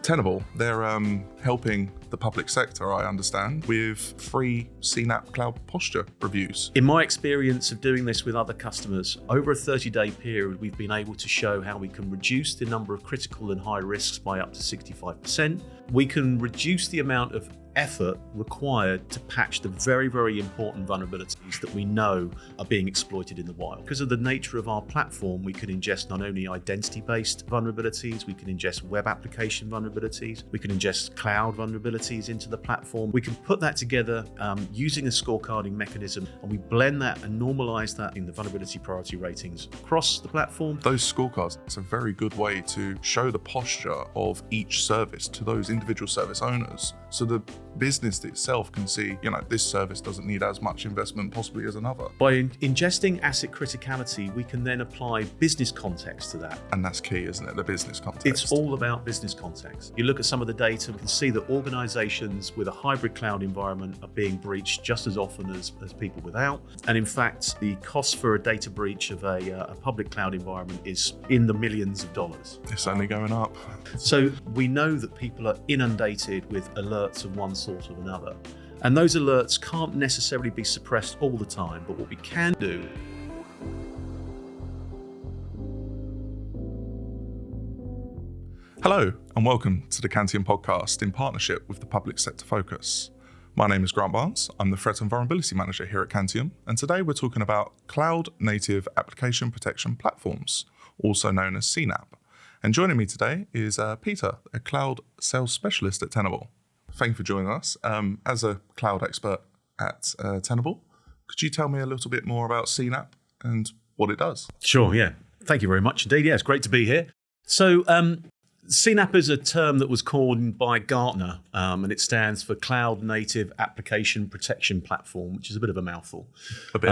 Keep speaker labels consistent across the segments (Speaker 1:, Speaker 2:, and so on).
Speaker 1: Tenable, they're helping the public sector, I understand, with free CNAPP cloud posture reviews.
Speaker 2: In my experience of doing this with other customers, over a 30-day period, we've been able to show how we can reduce the number of critical and high risks by up to 65%. We can reduce the amount of effort required to patch the very, very important vulnerabilities that we know are being exploited in the wild. Because of the nature of our platform, we can ingest not only identity-based vulnerabilities, we can ingest web application vulnerabilities, we can ingest cloud vulnerabilities into the platform. We can put that together using a scorecarding mechanism, and we blend that and normalize that in the vulnerability priority ratings across the platform.
Speaker 1: Those scorecards, it's a very good way to show the posture of each service to those individual service owners, so the business itself can see, this service doesn't need as much investment possibly as another.
Speaker 2: By ingesting asset criticality, we can then apply business context to that.
Speaker 1: And that's key, isn't it? The business context.
Speaker 2: It's all about business context. You look at some of the data, we can see that organizations with a hybrid cloud environment are being breached just as often as people without. And in fact, the cost for a data breach of a public cloud environment is in the millions of dollars.
Speaker 1: It's only going up.
Speaker 2: So we know that people are inundated with alerts of one sort or another. And those alerts can't necessarily be suppressed all the time, but what we can do.
Speaker 1: Hello, and welcome to the Cantium Podcast in partnership with the Public Sector Focus. My name is Grant Barnes. I'm the Threat and Vulnerability Manager here at Cantium, and today we're talking about cloud-native application protection platforms, also known as CNAPP. And joining me today is Peter, a cloud sales specialist at Tenable. Thank you for joining us. As a cloud expert at Tenable, could you tell me a little bit more about CNAPP and what it does?
Speaker 2: Sure, yeah. Thank you very much indeed. Yeah, it's great to be here. So CNAPP is a term that was coined by Gartner, and it stands for Cloud Native Application Protection Platform, which is a bit of a mouthful.
Speaker 1: A bit.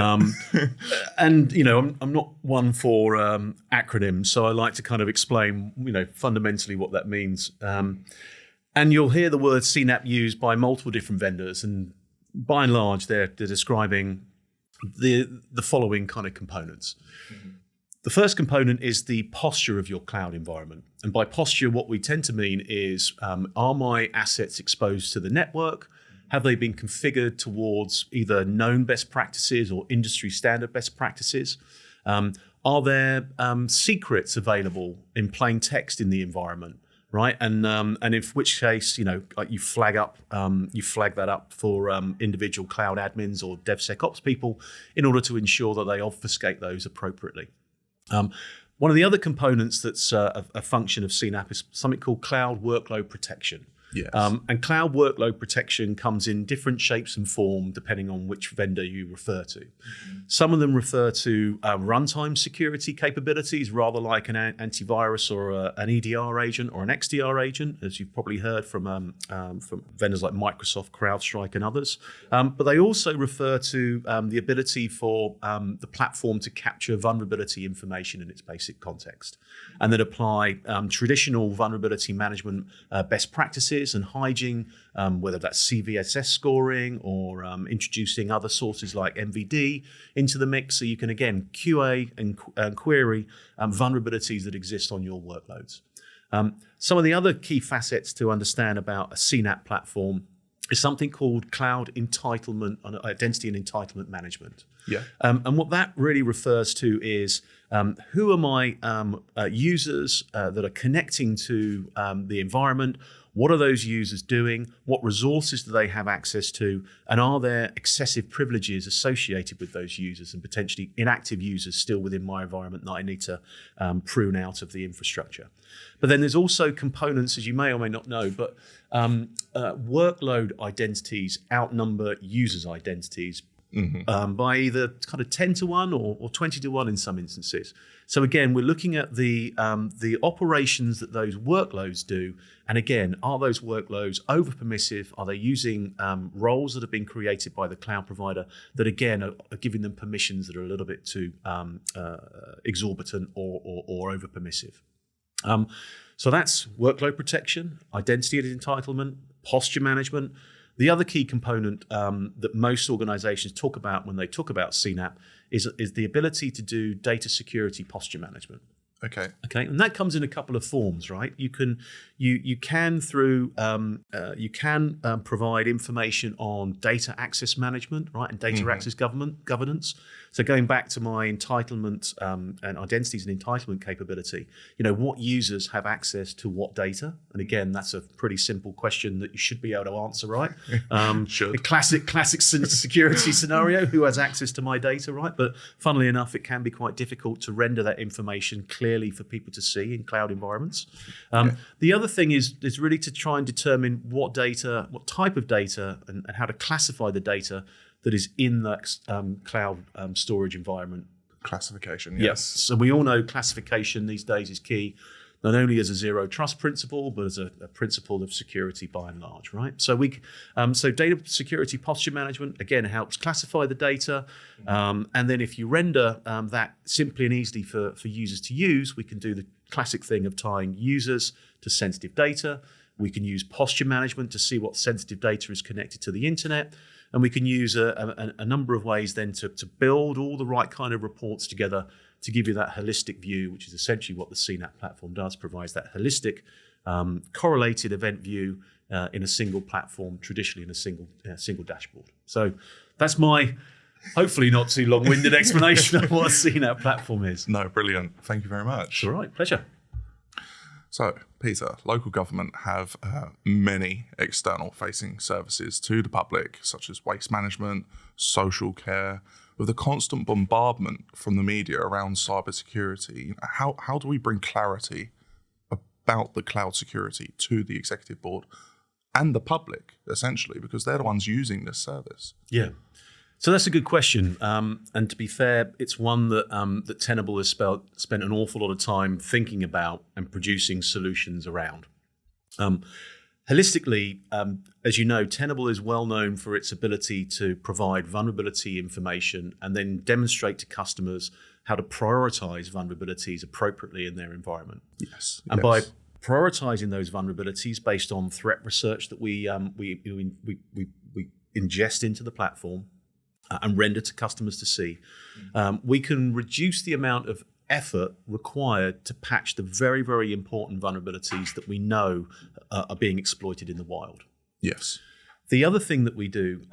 Speaker 2: And, I'm not one for acronyms, so I like to kind of explain, fundamentally what that means. And you'll hear the word CNAPP used by multiple different vendors, and by and large, they're describing the following kind of components. Mm-hmm. The first component is the posture of your cloud environment. And by posture, what we tend to mean is, are my assets exposed to the network? Have they been configured towards either known best practices or industry standard best practices? Are there secrets available in plain text in the environment? Right, and in which case, you flag that up for individual cloud admins or DevSecOps people in order to ensure that they obfuscate those appropriately. One of the other components that's a function of CNAPP is something called cloud workload protection.
Speaker 1: Yes.
Speaker 2: And cloud workload protection comes in different shapes and form depending on which vendor you refer to. Mm-hmm. Some of them refer to runtime security capabilities, rather like an antivirus or an EDR agent or an XDR agent, as you've probably heard from vendors like Microsoft, CrowdStrike, and others. But they also refer to the ability for the platform to capture vulnerability information in its basic context, and then apply traditional vulnerability management best practices and hygiene, whether that's CVSS scoring or introducing other sources like MVD into the mix, so you can again QA and query vulnerabilities that exist on your workloads. Some of the other key facets to understand about a CNAPP platform is something called cloud entitlement, identity and entitlement management.
Speaker 1: Yeah.
Speaker 2: And what that really refers to is who are my users that are connecting to the environment? What are those users doing? What resources do they have access to? And are there excessive privileges associated with those users and potentially inactive users still within my environment that I need to prune out of the infrastructure? But then there's also components, as you may or may not know, but workload identities outnumber users' identities. Mm-hmm. By either kind of 10 to 1 or 20 to 1 in some instances. So again, we're looking at the operations that those workloads do. And again, are those workloads over permissive? Are they using roles that have been created by the cloud provider that again are giving them permissions that are a little bit too exorbitant or over permissive? So that's workload protection, identity and entitlement, posture management. The other key component that most organizations talk about when they talk about CNAPP is the ability to do data security posture management.
Speaker 1: Okay.
Speaker 2: Okay, and that comes in a couple of forms, right? You can provide information on data access management, right, and data access governance. So going back to my entitlement and identities and entitlement capability, what users have access to what data? And again, that's a pretty simple question that you should be able to answer, right?
Speaker 1: Should.
Speaker 2: A classic security scenario: who has access to my data, right? But funnily enough, it can be quite difficult to render that information clearly for people to see in cloud environments. The other thing is really to try and determine what type of data, and how to classify the data that is in that cloud storage environment.
Speaker 1: Classification, yes.
Speaker 2: So we all know classification these days is key, not only as a zero trust principle, but as a principle of security by and large, right? So so data security posture management, again, helps classify the data. And then if you render that simply and easily for users to use, we can do the classic thing of tying users to sensitive data. We can use posture management to see what sensitive data is connected to the internet. And we can use a number of ways then to build all the right kind of reports together to give you that holistic view, which is essentially what the CNAPP platform does, provides that holistic correlated event view in a single platform, traditionally in a single dashboard. So that's my hopefully not too long-winded explanation of what a CNAPP platform is.
Speaker 1: No, brilliant. Thank you very much.
Speaker 2: All right, pleasure.
Speaker 1: So, Peter, local government have many external facing services to the public, such as waste management, social care. With the constant bombardment from the media around cybersecurity, how do we bring clarity about the cloud security to the executive board and the public, essentially, because they're the ones using this service?
Speaker 2: Yeah. So that's a good question, and to be fair, it's one that Tenable has spent an awful lot of time thinking about and producing solutions around. Holistically, as you know, Tenable is well known for its ability to provide vulnerability information and then demonstrate to customers how to prioritize vulnerabilities appropriately in their environment.
Speaker 1: Yes.
Speaker 2: And by prioritizing those vulnerabilities based on threat research that we ingest into the platform, and render to customers to see, we can reduce the amount of effort required to patch the very, very important vulnerabilities that we know are being exploited in the wild.
Speaker 1: Yes.
Speaker 2: The other thing that we do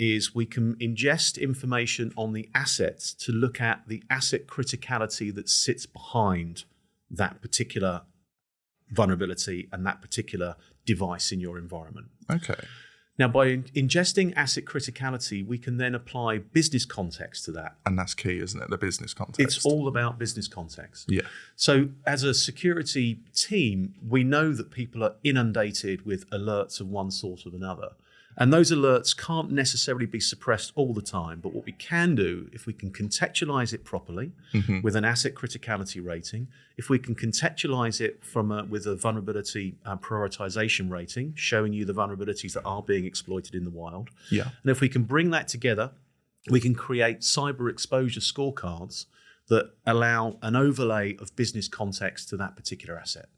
Speaker 2: is we can ingest information on the assets to look at the asset criticality that sits behind that particular vulnerability and that particular device in your environment.
Speaker 1: Okay.
Speaker 2: Now, by ingesting asset criticality, we can then apply business context to that.
Speaker 1: And that's key, isn't it? The business context.
Speaker 2: It's all about business context.
Speaker 1: Yeah.
Speaker 2: So as a security team, we know that people are inundated with alerts of one sort or another. And those alerts can't necessarily be suppressed all the time. But what we can do, if we can contextualize it properly with an asset criticality rating, if we can contextualize it with a vulnerability prioritization rating, showing you the vulnerabilities that are being exploited in the wild.
Speaker 1: Yeah.
Speaker 2: And if we can bring that together, we can create cyber exposure scorecards that allow an overlay of business context to that particular asset.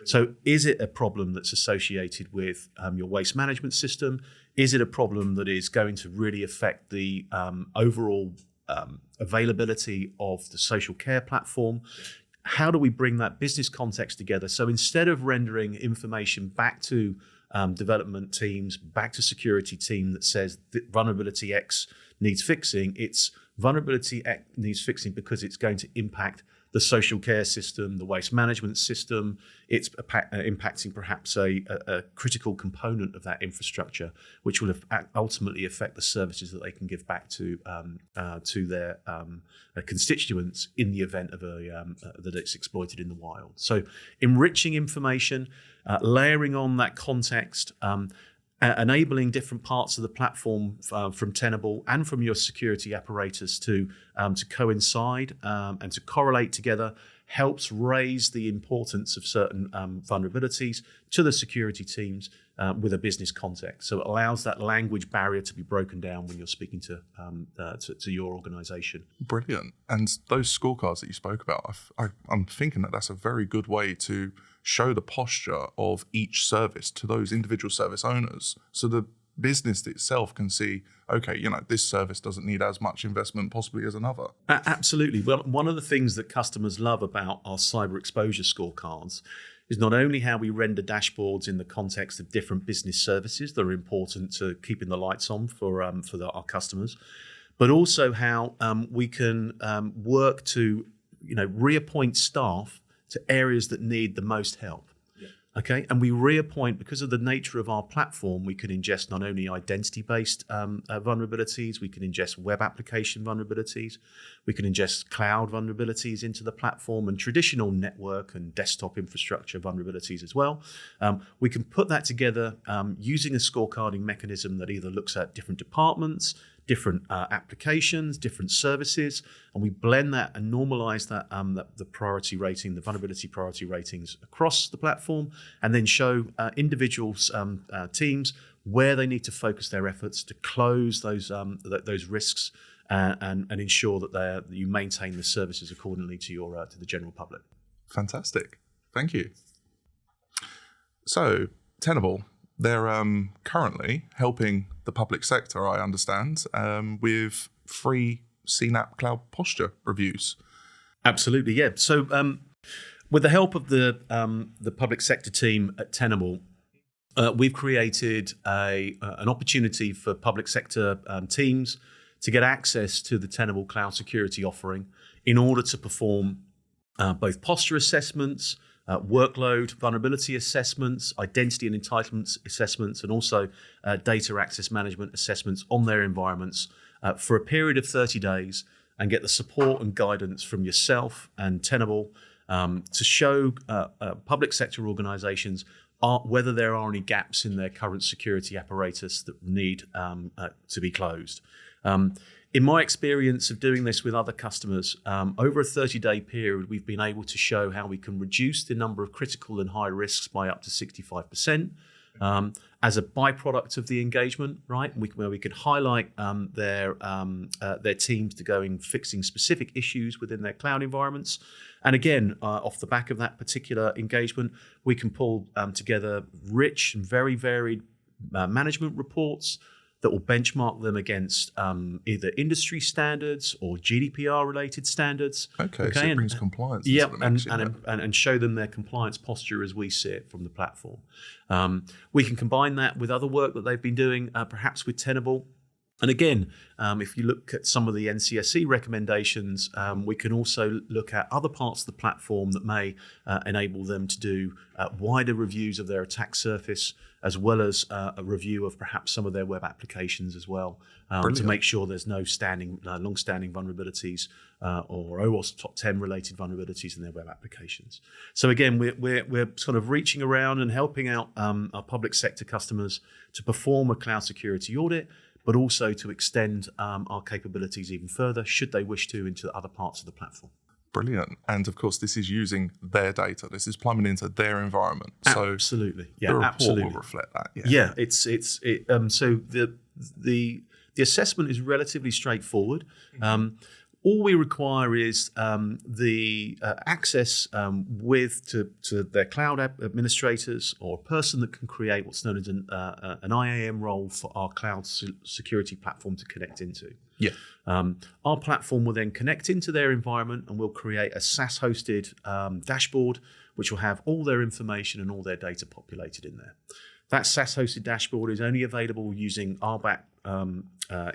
Speaker 2: So is it a problem that's associated with your waste management system? Is it a problem that is going to really affect the overall availability of the social care platform? How do we bring that business context together? So instead of rendering information back to development teams, back to security team that says that vulnerability X needs fixing, it's vulnerability X needs fixing because it's going to impact the social care system, the waste management system. It's impacting perhaps a critical component of that infrastructure, which will ultimately affect the services that they can give back to their constituents in the event of that it's exploited in the wild. So enriching information, layering on that context, enabling different parts of the platform from Tenable and from your security apparatus to coincide and to correlate together helps raise the importance of certain vulnerabilities to the security teams with a business context. So it allows that language barrier to be broken down when you're speaking to your organization.
Speaker 1: Brilliant. And those scorecards that you spoke about, I'm thinking that that's a very good way to show the posture of each service to those individual service owners, so that business itself can see, okay, this service doesn't need as much investment possibly as another.
Speaker 2: Absolutely. Well, one of the things that customers love about our cyber exposure scorecards is not only how we render dashboards in the context of different business services that are important to keeping the lights on for our customers, but also how we can work to reappoint staff to areas that need the most help. Okay, and we reappoint because of the nature of our platform. We can ingest not only identity-based vulnerabilities, we can ingest web application vulnerabilities, we can ingest cloud vulnerabilities into the platform, and traditional network and desktop infrastructure vulnerabilities as well. We can put that together using a scorecarding mechanism that either looks at different departments, different applications, different services, and we blend that and normalize that the priority rating, the vulnerability priority ratings across the platform, and then show individuals, teams, where they need to focus their efforts to close those risks and ensure that you maintain the services accordingly to the general public.
Speaker 1: Fantastic, thank you. So, Tenable, they're currently helping the public sector, I understand, with free CNAPP cloud posture reviews.
Speaker 2: Absolutely, yeah. So with the help of the public sector team at Tenable, we've created an opportunity for public sector teams to get access to the Tenable cloud security offering in order to perform both posture assessments, workload vulnerability assessments, identity and entitlements assessments, and also data access management assessments on their environments for a period of 30 days and get the support and guidance from yourself and Tenable to show public sector organizations whether there are any gaps in their current security apparatus that need to be closed. In my experience of doing this with other customers, over a 30-day period, we've been able to show how we can reduce the number of critical and high risks by up to 65% as a byproduct of the engagement, right? Where we can highlight their teams to go in fixing specific issues within their cloud environments. And again, off the back of that particular engagement, we can pull together rich and very varied management reports that will benchmark them against either industry standards or GDPR-related standards.
Speaker 1: Okay, so it brings compliance into the mix.
Speaker 2: And show them their compliance posture as we see it from the platform. We can combine that with other work that they've been doing, perhaps with Tenable. And again, if you look at some of the NCSE recommendations, we can also look at other parts of the platform that may enable them to do wider reviews of their attack surface, as well as a review of perhaps some of their web applications as well, to make sure there's no long-standing vulnerabilities or OWASP top 10 related vulnerabilities in their web applications. So again, we're sort of reaching around and helping out our public sector customers to perform a cloud security audit, but also to extend our capabilities even further, should they wish to, into other parts of the platform.
Speaker 1: Brilliant. And of course, this is using their data. This is plumbing into their environment. So
Speaker 2: absolutely. Yeah,
Speaker 1: the report
Speaker 2: absolutely.
Speaker 1: will reflect that.
Speaker 2: Yeah, so the assessment is relatively straightforward. All we require is the access to their cloud administrators, or a person that can create what's known as an IAM role for our cloud security platform to connect into.
Speaker 1: Yeah.
Speaker 2: Our platform will then connect into their environment, and we'll create a SaaS-hosted dashboard, which will have all their information and all their data populated in there. That SaaS-hosted dashboard is only available using RBAC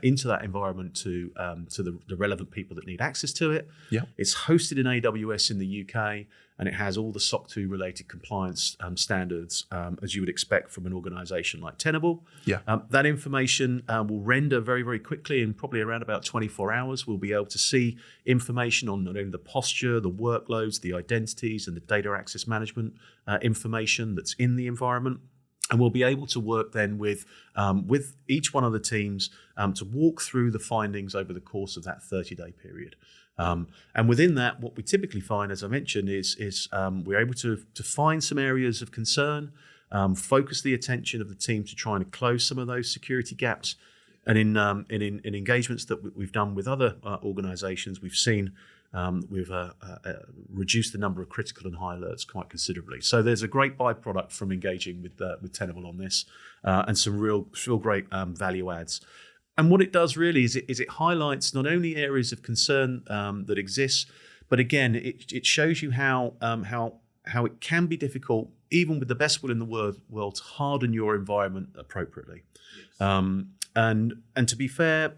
Speaker 2: into that environment to the relevant people that need access to it.
Speaker 1: Yeah.
Speaker 2: It's hosted in AWS in the UK, and it has all the SOC 2 related compliance standards, as you would expect from an organization like Tenable.
Speaker 1: Yeah.
Speaker 2: That information will render very, very quickly. In probably around about 24 hours, we'll be able to see information on not only the posture, the workloads, the identities, and the data access management information that's in the environment. And we'll be able to work then with each one of the teams to walk through the findings over the course of that 30-day period. And within that, what we typically find, as I mentioned, is we're able to find some areas of concern, focus the attention of the team to trying to close some of those security gaps. And in engagements that we've done with other organizations, we've seen we've reduced the number of critical and high alerts quite considerably. So there's a great byproduct from engaging with Tenable on this, and some real great value adds. And what it does really is it highlights not only areas of concern that exist, but again, it shows you how it can be difficult, even with the best will in the world, to harden your environment appropriately. Yes. And to be fair,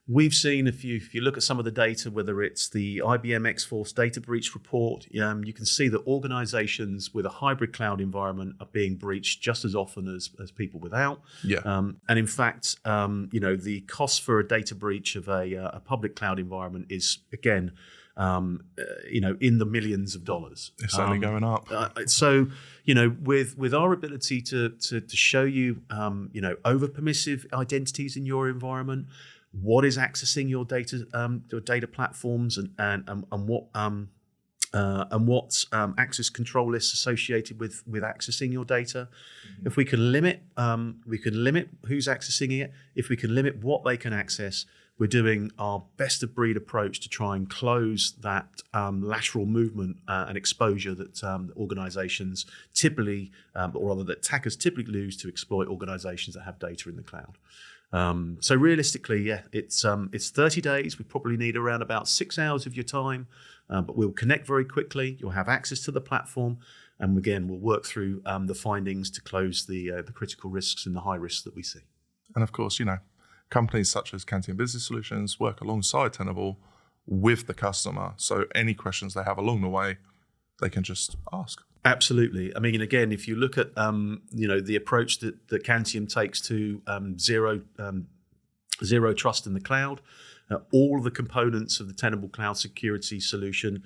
Speaker 2: we've seen, if you look at some of the data, whether it's the IBM X-Force data breach report, you can see that organizations with a hybrid cloud environment are being breached just as often as people without.
Speaker 1: Yeah.
Speaker 2: And in fact, the cost for a data breach of a public cloud environment is, again, in the millions of dollars.
Speaker 1: It's only going up.
Speaker 2: So, with our ability to show you, over permissive identities in your environment, what is accessing your data platforms, and what access control lists associated with accessing your data. Mm-hmm. If we can limit who's accessing it, if we can limit what they can access, we're doing our best of breed approach to try and close that lateral movement and exposure that organizations typically, or rather that attackers typically lose to exploit organizations that have data in the cloud. So realistically, it's 30 days. We probably need around about 6 hours of your time, but we'll connect very quickly. You'll have access to the platform, and again, we'll work through the findings to close the critical risks and the high risks that we see.
Speaker 1: And of course, companies such as Cantium Business Solutions work alongside Tenable with the customer. So any questions they have along the way, they can just ask.
Speaker 2: Absolutely. I mean, again, if you look at the approach that Cantium takes to zero trust in the cloud, all of the components of the Tenable cloud security solution,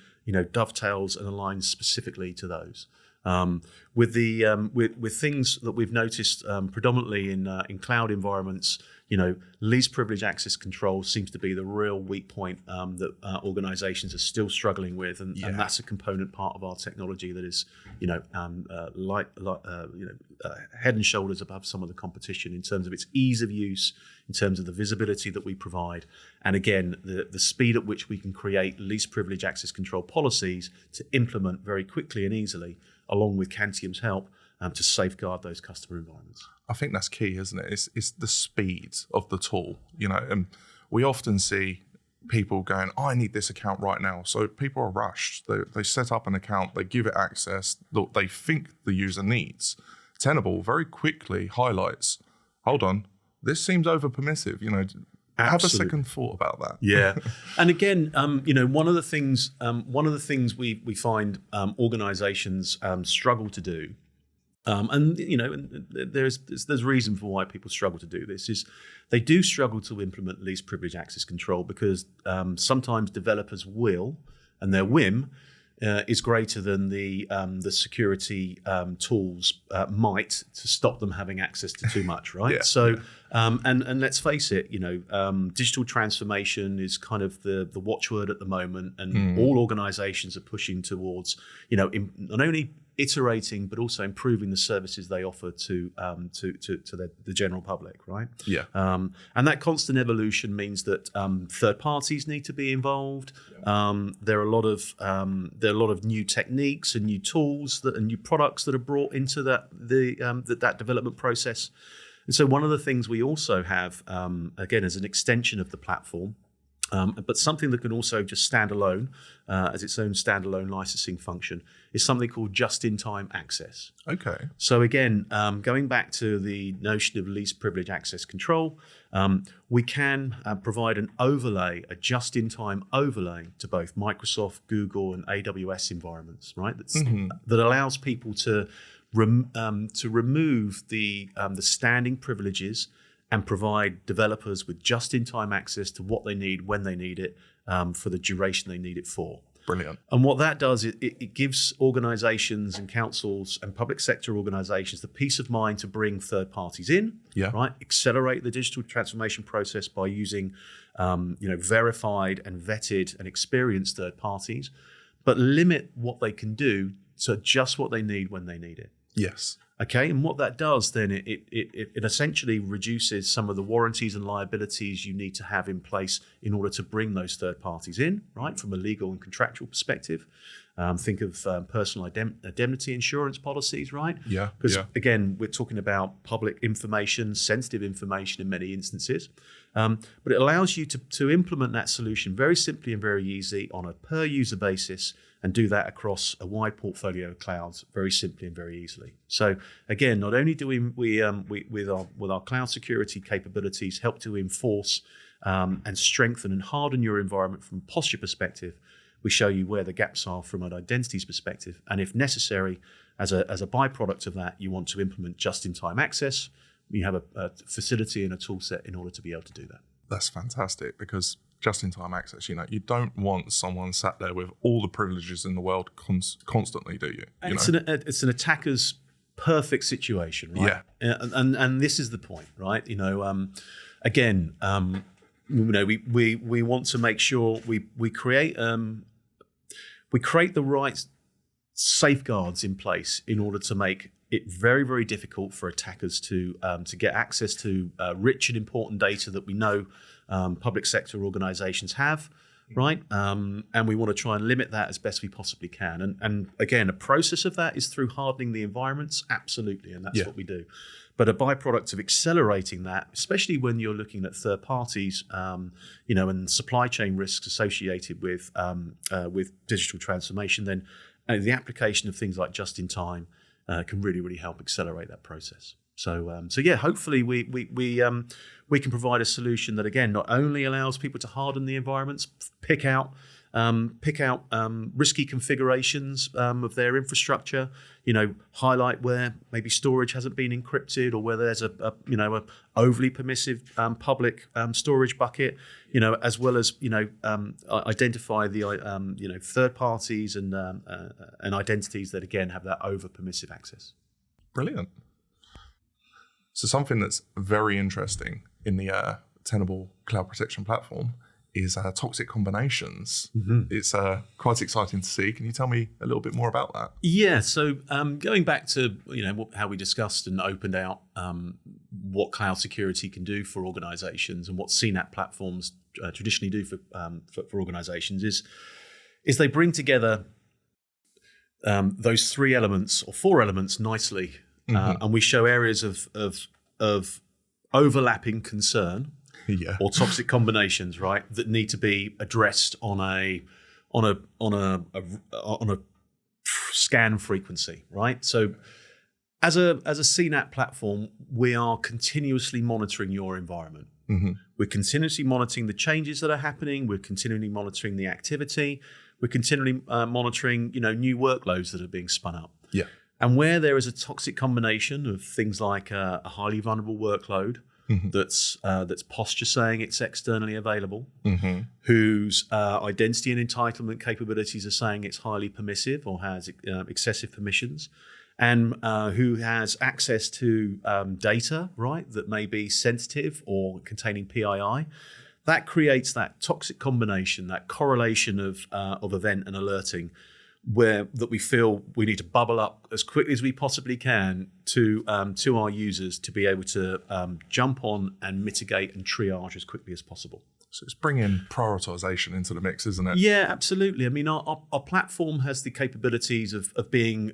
Speaker 2: dovetails and aligns specifically to those. With things that we've noticed predominantly in cloud environments, least privilege access control seems to be the real weak point that organizations are still struggling with, and that's a component part of our technology that is, head and shoulders above some of the competition in terms of its ease of use, in terms of the visibility that we provide, and again, the speed at which we can create least privilege access control policies to implement very quickly and easily, along with Cantium's help, to safeguard those customer environments.
Speaker 1: I think that's key, isn't it? It's the speed of the tool, and we often see people going, I need this account right now. So people are rushed. They set up an account, they give it access that they think the user needs. Tenable very quickly highlights, hold on, this seems over permissive, Have a second thought about that.
Speaker 2: Yeah, and again, one of the things we find organizations struggle to do, and there's reason for why people struggle to do this, is they do struggle to implement least privilege access control because sometimes developers will, and their whim is greater than the security tools might to stop them having access to too much, right? And let's face it, digital transformation is kind of the watchword at the moment, and all organizations are pushing towards, not only iterating but also improving the services they offer to the general public, right?
Speaker 1: Yeah.
Speaker 2: And that constant evolution means that third parties need to be involved. There are a lot of new techniques and new tools and new products that are brought into that development process. And so one of the things we also have, again, as an extension of the platform, but something that can also just stand alone as its own standalone licensing function, is something called just-in-time access.
Speaker 1: Okay.
Speaker 2: So again, going back to the notion of least privilege access control, we can provide a just-in-time overlay to both Microsoft, Google, and AWS environments, right? That allows people to remove the standing privileges and provide developers with just-in-time access to what they need when they need it, for the duration they need it for.
Speaker 1: Brilliant.
Speaker 2: And what that does, it gives organizations and councils and public sector organizations the peace of mind to bring third parties in, right? Accelerate the digital transformation process by using verified and vetted and experienced third parties, but limit what they can do to just what they need when they need it.
Speaker 1: Yes.
Speaker 2: Okay, and what that does then, it essentially reduces some of the warranties and liabilities you need to have in place in order to bring those third parties in, right, from a legal and contractual perspective. Think of personal indemnity insurance policies, right?
Speaker 1: Yeah.
Speaker 2: Because again, we're talking about public information, sensitive information in many instances. But it allows you to implement that solution very simply and very easy on a per user basis, and do that across a wide portfolio of clouds very simply and very easily. So again, not only do we with our cloud security capabilities help to enforce and strengthen and harden your environment from a posture perspective, we show you where the gaps are from an identities perspective, and if necessary, as a byproduct of that, you want to implement just-in-time access. You have a facility and a tool set in order to be able to do that.
Speaker 1: That's fantastic, because just-in-time access, you don't want someone sat there with all the privileges in the world constantly, do you?
Speaker 2: It's an attacker's perfect situation, right?
Speaker 1: Yeah.
Speaker 2: And this is the point, right? Again, we want to make sure we create the right safeguards in place in order to make it very, very difficult for attackers to get access to rich and important data that we know public sector organizations have, right? And we want to try and limit that as best we possibly can. And again, a process of that is through hardening the environments, absolutely, and that's what we do. But a byproduct of accelerating that, especially when you're looking at third parties, and supply chain risks associated with digital transformation, then the application of things like just-in-time can really, really help accelerate that process. So hopefully we can provide a solution that, again, not only allows people to harden the environments, pick out risky configurations of their infrastructure, highlight where maybe storage hasn't been encrypted, or where there's a overly permissive public storage bucket, as well as identify the third parties and identities that, again, have that over permissive access.
Speaker 1: Brilliant. So something that's very interesting in the Tenable Cloud Protection Platform is toxic combinations. Mm-hmm. It's quite exciting to see. Can you tell me a little bit more about that?
Speaker 2: Yeah. So going back to how we discussed and opened out what cloud security can do for organizations, and what CNAPP platforms traditionally do for organizations is they bring together those three elements or four elements nicely, and we show areas of overlapping concern.
Speaker 1: Yeah.
Speaker 2: Or toxic combinations, right, that need to be addressed on a scan frequency, right? So as a CNAPP platform, we are continuously monitoring your environment. Mm-hmm. We're continuously monitoring the changes that are happening. We're continually monitoring the activity. We're continually monitoring, new workloads that are being spun up.
Speaker 1: Yeah.
Speaker 2: And where there is a toxic combination of things like a highly vulnerable workload, mm-hmm. that's posture saying it's externally available, mm-hmm. whose identity and entitlement capabilities are saying it's highly permissive or has excessive permissions, and who has access to data, right, that may be sensitive or containing PII. That creates that toxic combination, that correlation of event and alerting, that we feel we need to bubble up as quickly as we possibly can to our users to be able to jump on and mitigate and triage as quickly as possible.
Speaker 1: So it's bringing prioritization into the mix, isn't it?
Speaker 2: Yeah, absolutely. I mean, our platform has the capabilities of being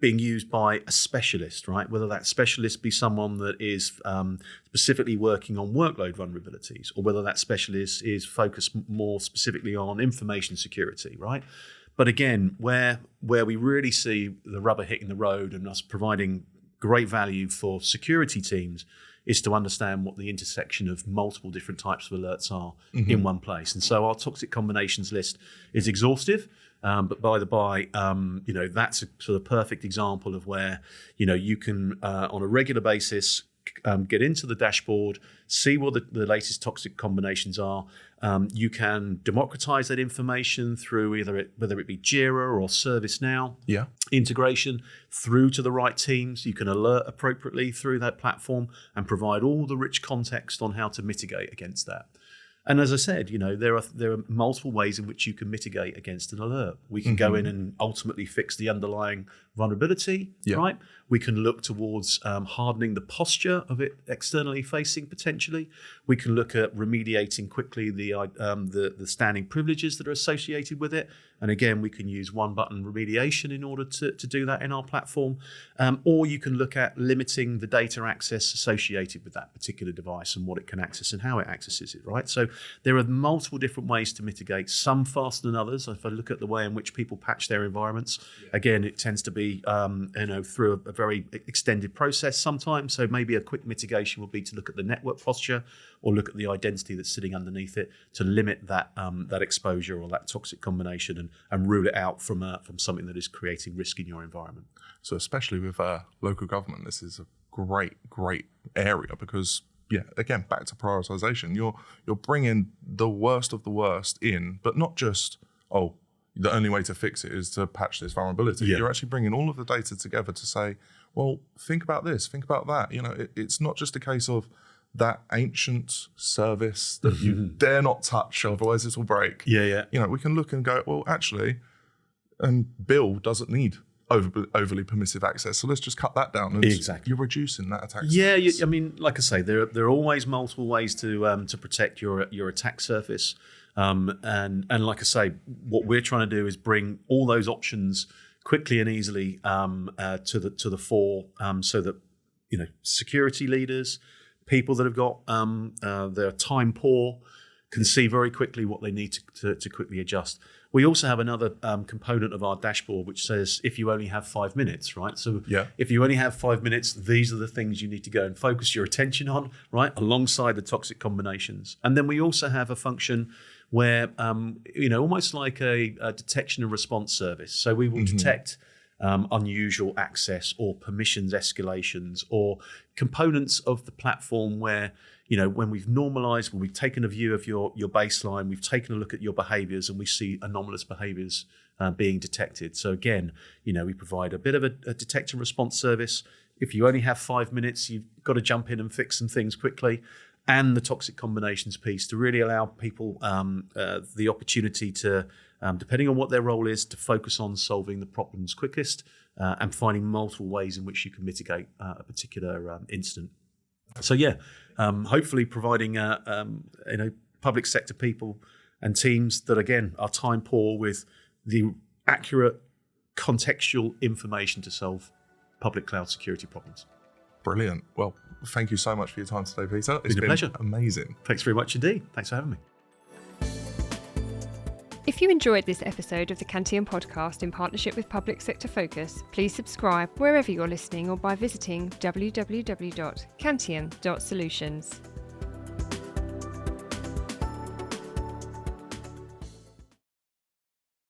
Speaker 2: used by a specialist, right? Whether that specialist be someone that is specifically working on workload vulnerabilities, or whether that specialist is focused more specifically on information security, right? But again, where we really see the rubber hitting the road and us providing great value for security teams is to understand what the intersection of multiple different types of alerts are, mm-hmm. in one place. And so our toxic combinations list is exhaustive, but by the by, that's a sort of perfect example of where, you can, on a regular basis, get into the dashboard, see what the latest toxic combinations are. You can democratize that information through whether it be Jira or ServiceNow integration through to the right teams. You can alert appropriately through that platform and provide all the rich context on how to mitigate against that. And as I said, there are multiple ways in which you can mitigate against an alert. We can mm-hmm. go in and ultimately fix the underlying vulnerability, right? We can look towards hardening the posture of it externally facing potentially. We can look at remediating quickly the standing privileges that are associated with it. And again, we can use one-button remediation in order to do that in our platform. Or you can look at limiting the data access associated with that particular device and what it can access and how it accesses it, right? So there are multiple different ways to mitigate, some faster than others. If I look at the way in which people patch their environments, again, it tends to be through a very extended process sometimes. So maybe a quick mitigation would be to look at the network posture or look at the identity that's sitting underneath it to limit that exposure or that toxic combination and rule it out from something that is creating risk in your environment.
Speaker 1: So especially with local government, this is a great area because, again, back to prioritization. You're bringing the worst of the worst in, but not just, the only way to fix it is to patch this vulnerability. You're actually bringing all of the data together to say, well, think about this, think about that. It's not just a case of that ancient service that you dare not touch, otherwise it will break. We can look and go, well, actually, Bill doesn't need overly permissive access, so let's just cut that down. And
Speaker 2: exactly.
Speaker 1: You're reducing that attack
Speaker 2: surface. Like I say, there are always multiple ways to protect your attack surface. And like I say, what we're trying to do is bring all those options quickly and easily to the fore, so that security leaders, people that have got they're time poor, can see very quickly what they need to quickly adjust. We also have another component of our dashboard which says if you only have 5 minutes, right? So if you only have 5 minutes, these are the things you need to go and focus your attention on, right? Alongside the toxic combinations. And then we also have a function where, almost like a detection and response service. So we will detect unusual access or permissions escalations or components of the platform where, when we've normalized, when we've taken a view of your baseline, we've taken a look at your behaviors and we see anomalous behaviors being detected. So again, we provide a bit of a detect and response service. If you only have 5 minutes, you've got to jump in and fix some things quickly. And the toxic combinations piece to really allow people the opportunity to, depending on what their role is, to focus on solving the problems quickest and finding multiple ways in which you can mitigate a particular incident. So hopefully providing public sector people and teams that again are time poor with the accurate contextual information to solve public cloud security problems.
Speaker 1: Brilliant. Well, thank you so much for your time today, Peter. It's been a
Speaker 2: pleasure.
Speaker 1: Amazing.
Speaker 2: Thanks very much indeed. Thanks for having me.
Speaker 3: If you enjoyed this episode of the Cantium Podcast in partnership with Public Sector Focus, please subscribe wherever you're listening or by visiting www.cantium.solutions.